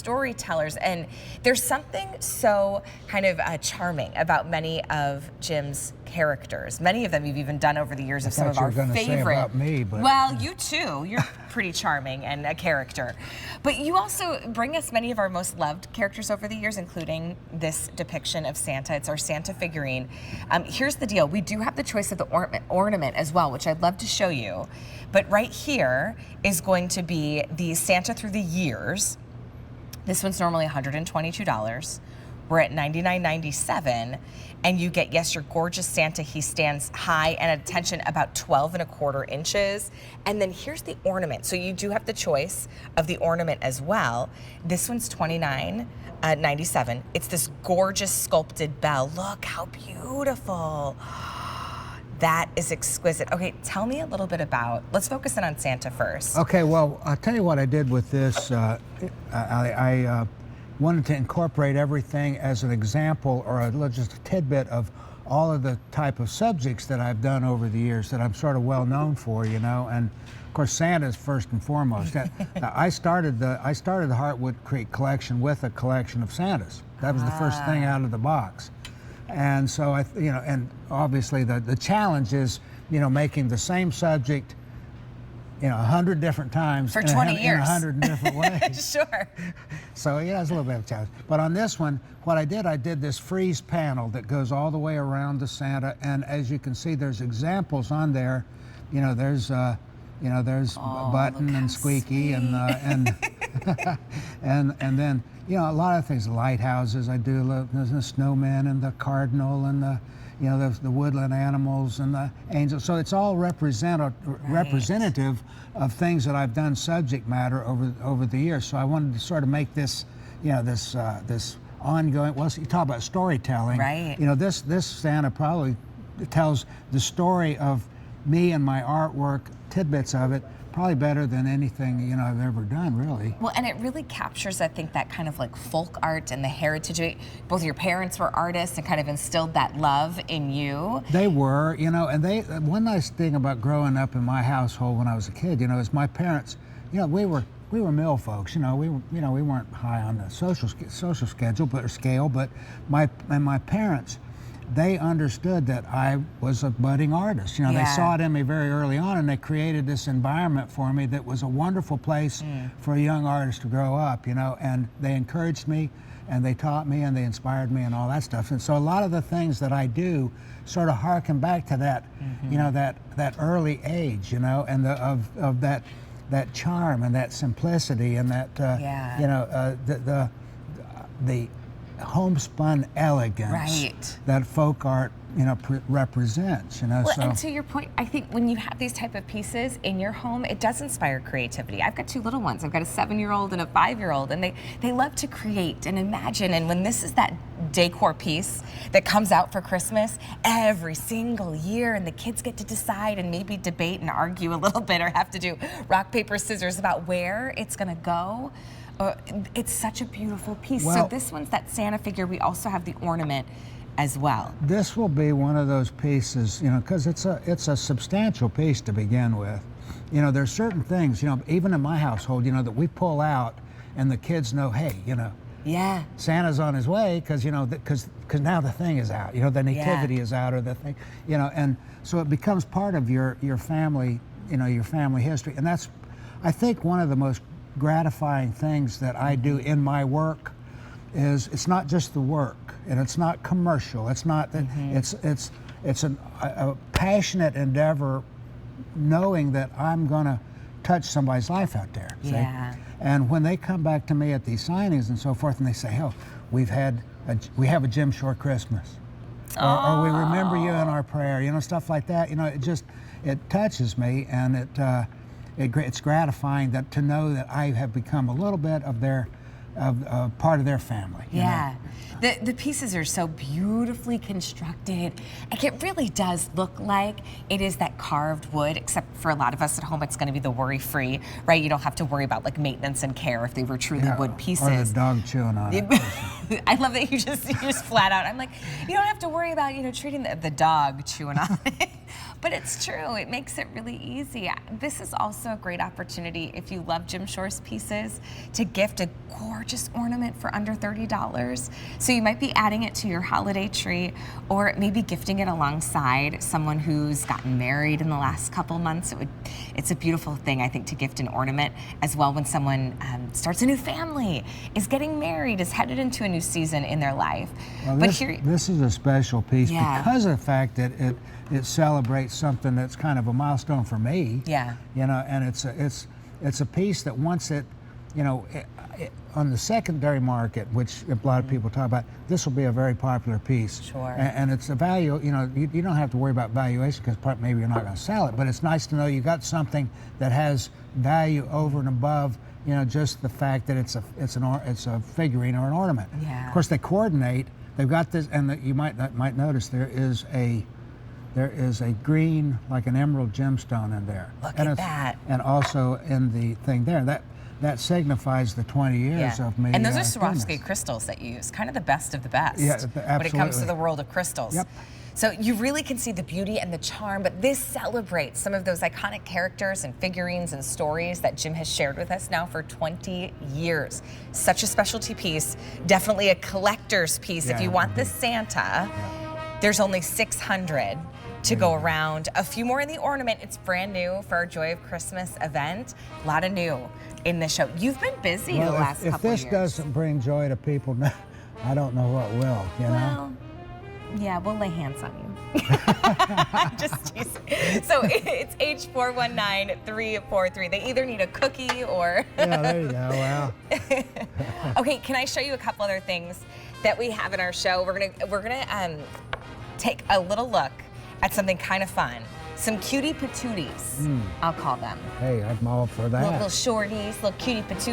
storytellers, and there's something so kind of charming about many of Jim's characters. Many of them you've even done over the years of some of our favorite. Say about me, but well, you too. You're pretty charming and a character. But you also bring us many of our most loved characters over the years, including this depiction of Santa. It's our Santa figurine. Here's the deal. We do have the choice of the ornament as well, which I'd love to show you. But right here is going to be the Santa through the years. This one's normally $122. We're at $99.97, and you get, yes, your gorgeous Santa. He stands high and at attention about 12¼ inches. And then here's the ornament. So you do have the choice of the ornament as well. This one's $29.97. It's this gorgeous sculpted bell. Look how beautiful. That is exquisite. Okay, tell me a little bit about, let's focus in on Santa first. Okay, well, I'll tell you what I did with this. I wanted to incorporate everything as an example or just a tidbit of all of the type of subjects that I've done over the years that I'm sort of well known for, you know, and of course Santa's first and foremost. I started the Heartwood Creek collection with a collection of Santas. That was the first thing out of the box. And so and obviously the challenge is, making the same subject 100 different times for 20 years in 100 different ways. Sure. So yeah, it's a little bit of a challenge. But on this one, what I did this frieze panel that goes all the way around the Santa, and as you can see, there's examples on there. There's Button and Squeaky and and then a lot of things, lighthouses. I do the snowman and the cardinal and the woodland animals and the angels. So it's all representative of things that I've done subject matter over the years. So I wanted to sort of make this, this ongoing. Well, you talk about storytelling. Right. This Santa probably tells the story of me and my artwork, tidbits of it, probably better than anything I've ever done, really. Well, and it really captures, I think, that kind of like folk art and the heritage. Both your parents were artists and kind of instilled that love in you. They were, and one nice thing about growing up in my household when I was a kid, is my parents, we were mill folks. We weren't high on the social scale, but my parents, they understood that I was a budding artist. They saw it in me very early on, and they created this environment for me that was a wonderful place for a young artist to grow up, and they encouraged me, and they taught me, and they inspired me, and all that stuff. And so a lot of the things that I do sort of harken back to that, that early age, and of that charm and that simplicity and that, the homespun elegance that folk art represents. Well, and to your point, I think when you have these type of pieces in your home, it does inspire creativity. I've got two little ones. I've got a 7-year-old and a 5-year-old, and they love to create and imagine. And when this is that decor piece that comes out for Christmas every single year, and the kids get to decide and maybe debate and argue a little bit, or have to do rock, paper, scissors about where it's going to go. It's such a beautiful piece. Well, so this one's that Santa figure. We also have the ornament as well. This will be one of those pieces, because it's a substantial piece to begin with. There's certain things, even in my household, that we pull out, and the kids know, hey, Santa's on his way, because now the thing is out, the nativity is out, or the thing, and so it becomes part of your family, your family history, and that's, I think, one of the most gratifying things that I do in my work is it's not just the work, and it's not commercial. It's not that it's a passionate endeavor, knowing that I'm going to touch somebody's life out there. Yeah. See? And when they come back to me at these signings and so forth, and they say, "Oh, we have a Jim Shore Christmas," or "We remember you in our prayer," stuff like that. It touches me, and it's gratifying to know that I have become a little bit of part of their family. Yeah. The pieces are so beautifully constructed. Like, it really does look like it is that carved wood, except for a lot of us at home, it's going to be the worry-free, right? You don't have to worry about like maintenance and care if they were truly wood pieces. Or the dog chewing on it. I love that you just flat out. I'm like, you don't have to worry about treating the dog chewing on it. But it's true. It makes it really easy. This is also a great opportunity if you love Jim Shore's pieces to gift a gorgeous ornament for under $30. So you might be adding it to your holiday tree, or maybe gifting it alongside someone who's gotten married in the last couple months. It's a beautiful thing, I think, to gift an ornament as well when someone starts a new family, is getting married, is headed into a new season in their life. Well, But this is a special piece Yeah. because of the fact that it celebrates something that's kind of a milestone for me. Yeah. You know, and it's a piece that once it, you know, on the secondary market, which a lot of people talk about, this will be a very popular piece. Sure. And it's a value, you know, you don't have to worry about valuation because maybe you're not going to sell it, but it's nice to know you got something that has value over and above, you know, just the fact that it's a figurine or an ornament. Yeah. Of course, they coordinate. They've got this, and you might notice there is a green, like an emerald gemstone in there. Look at that. And also in the thing there, that signifies the 20 years of me. And those are doing Swarovski this. crystals that you use, kind of the best of the best Yeah, when it comes to absolutely. the world of crystals. Yep. So you really can see the beauty and the charm, but this celebrates some of those iconic characters and figurines and stories that Jim has shared with us now for 20 years. Such a specialty piece, definitely a collector's piece. If Yeah, you want the Santa, there's only 600 to go around. A few more in the ornament. It's brand new for our Joy of Christmas event. A lot of new in the show. You've been busy the last if couple this years. doesn't bring joy to people, I don't know what will, you know? Well, yeah, we'll lay hands on you. Just teasing. So it's H419343. They either need a cookie or... Yeah, there you go, well. Okay, can I show you a couple other things that we have in our show? We're gonna take a little look at something kind of fun. Some cutie patooties, I'll call them. Hey, I'm all for that. Little shorties, little cutie patooties.